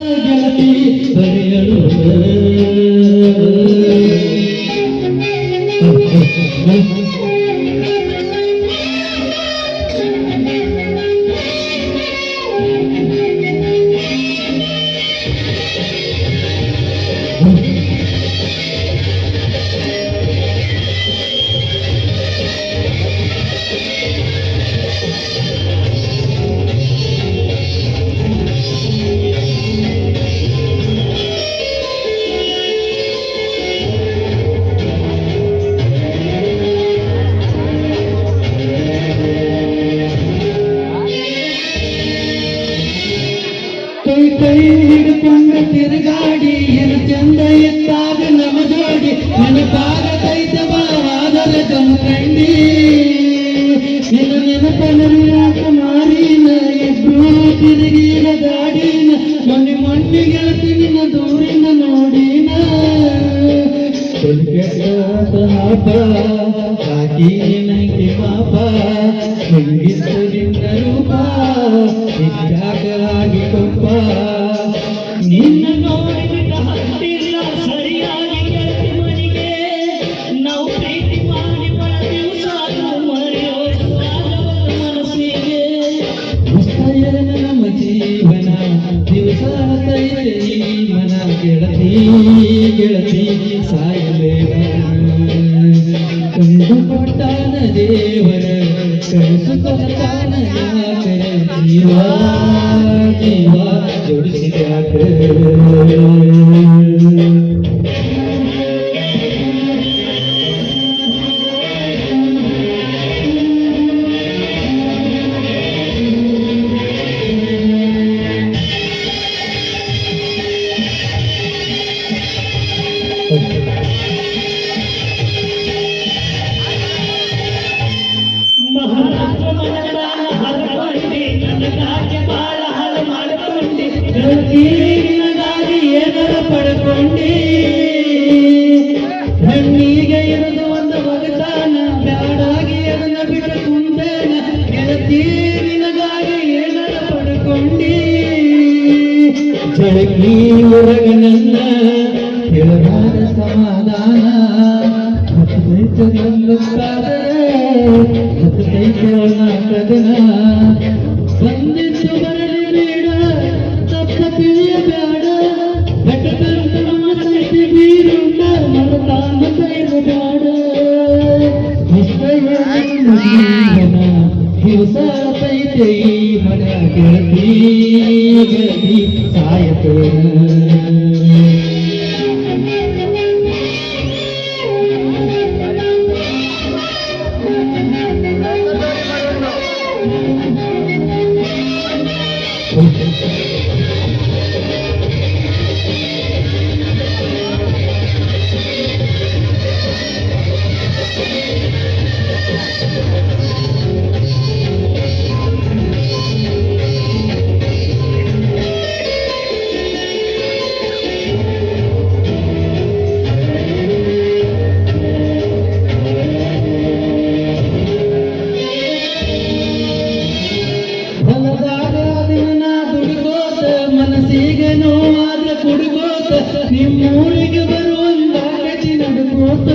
ಗೆಳತಿ ಬರೆಯಲು ಕೈ ಕೈ ಹಿಡ್ಕೊಂಡ ತಿರುಗಾಡಿ ಏನು ಚಂದ ಎತ್ತಾಗ ನಮ ಜೋಡಿ ನೆನಪಾಗತೈತ ಬಾವಾದರ ಜಮಖಂಡಿ ನಿನ್ನ ನೆನಪನರಿಯಾಕ ಮಾರಿನ ಇಬ್ರು ತಿರುಗಿನ ಗಾಡಿನ ಮೊನ್ನೆ ಮೊನ್ನೆ ಗೆಳತಿ ನಿನ್ನ ದೂರಿನ ನೋಡಿನ ಹಬ್ಬ ಹಾಕಿ ನಂಗೆ ಪಾಪ ಹೆಂಗಿತ್ತು ನಿನ್ನ ರೂಪ ಇಷ್ಟಾಗಿ ಕೊಪ್ಪ ನಿನ್ನ ನೋಡಿಬಿಟ್ಟ ಹತ್ತಿಲ್ಲ ಸರಿಯಾಗಿ ಗೆಳತಿ ಮನೆಗೆ ನಾವು ಪ್ರೀತಿ ಮಾಡಿ ಬಳ ದಿವಸ ಮರೆಯೋ ಮನಸ್ಸಿಗೆ ನಮ್ಮ ಜೀವನ ದಿವಸ ಮನ ಗೆಳತಿ ಗೆಳತಿ ಸಾಯಲೇವ ಕಂಡು ಕೊಟ್ಟಾನ ದೇವರ ಕನಸು ಕೊಟ್ಟಾನ ಯಾಕರ ಜೀವ ಜೀವ ಜೋಡಿಸಿದ್ಯಾಕ ಮಹಾರಾಜ ಮನದಾನ ಹರಕೊಂಡೆ ನನಗಾಗಿ ಬಾಳ ಹಲ ಮಾಡಿಕೊಂಡೆ ಗೆಳತಿಗಾಗಿ ಏನರ ಪಡ್ಕೊಂಡೆ ಹೆಣ್ಣಿಗೆ ಇರೋದು ಒಂದು ಮಗತಾನ ಬ್ಯಾಡಾಗಿ ಅದನ್ನ ಬಿಟ್ಟು ಕುಂದೇನ ಗೆಳತಿ ನಿನಗಾಗಿ ಏನರ ಪಡ್ಕೊಂಡೆ ಜಳಕಿ ಹೊರಗ ನನ್ನ ಹೇಳಬಾರ ಸಮಾಧಾನ ಹತ್ತೈತ ನನ್ನ ಹತ್ತೈತ ಕದನ ಬಂದಿತ್ತು ಬರಲಿ ಬೇಡ ತಪ್ಪ ತಿಳಿಯಬೇಡ ಬೆಟ್ಟದಂತ ಸೈತಿ ಬೀರುಂಡ ಮರತಾನ ಕೈಲು ಬೇಡ ಜೀವನ ದಿವಸ ತೈತೆ ಈ ಮನ ಗೆಳತಿ ಗೆಳತಿ ಸಾಯತೇನ ಮನಸ್ಸಿಗೆ ನೋವಾದ ಕುಡ್ಕೋತ ನಿಮ್ಮೂರಿಗೆ ಬರುವಂದಾಗತಿ ನಡ್ಕೋತ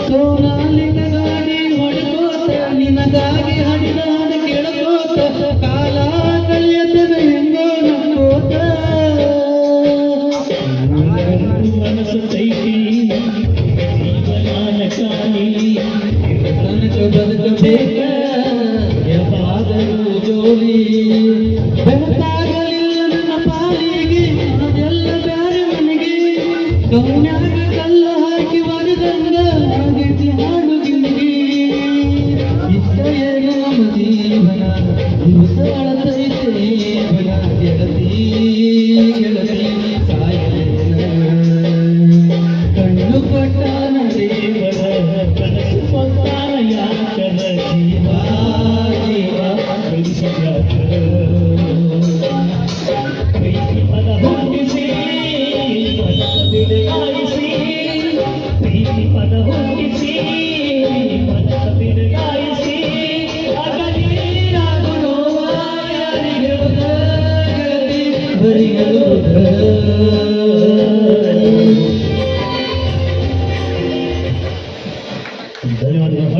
ಸೋನಾಲಿನ ಗಾಡಿ ಹೊಡ್ಕೋತ ನಿನಗಾಗಿ ಹಡಿದ ಹಾಡು ಕೇಳ್ಕೋತ ಕಾಲ ಕಳೆಯತನ ಹೆಂಗೋ ನಕ್ಕೋತ ಮನಸ್ಸು ತೈತಿ ಜೀವನಾನ ಕಾಲಿ ನನಗ ಬದುಕಬೇಕ ಯಾವಾದರೂ ಜೋಲಿ ಬೆಳಕಾಗಲಿಲ್ಲ ನನ್ನ ಪಾಲಿಗೆ ಅದೆಲ್ಲ ಬ್ಯಾರೆ ಮನೆಗೆ ಕೌನ್ಯಾಗ ಕಲ್ಲ ಹಾಕಿ ಬರದಂಗ ಹಾಗೆ ಹಾಡು ಗಿಣಿಗೆ ಇಷ್ಟ ಏನು ನಮ್ಮ ಜೀವನ ದಿವಸ ಅಳತೈತೆ ಬಲ ಗೆಳತಿ ಗೆಳತಿ ಸಾಯಲೇನ ಕಣ್ಣು ಕೊಟ್ಟಾನ ದೇವರ ಕನಸು ಕೊಟ್ಟಾನ ಯಾಕನ ಜೀವ ಜೀವ ಬೆಳೆಸಿದ್ಯಾಕ ಪ್ರೀತಿ ಪದ ಹೊಂದಿಸಿ ಬಿಡಾಯಿಸಿ ಬರಿಯಲೋದ ಧನ್ಯವಾದಗಳು.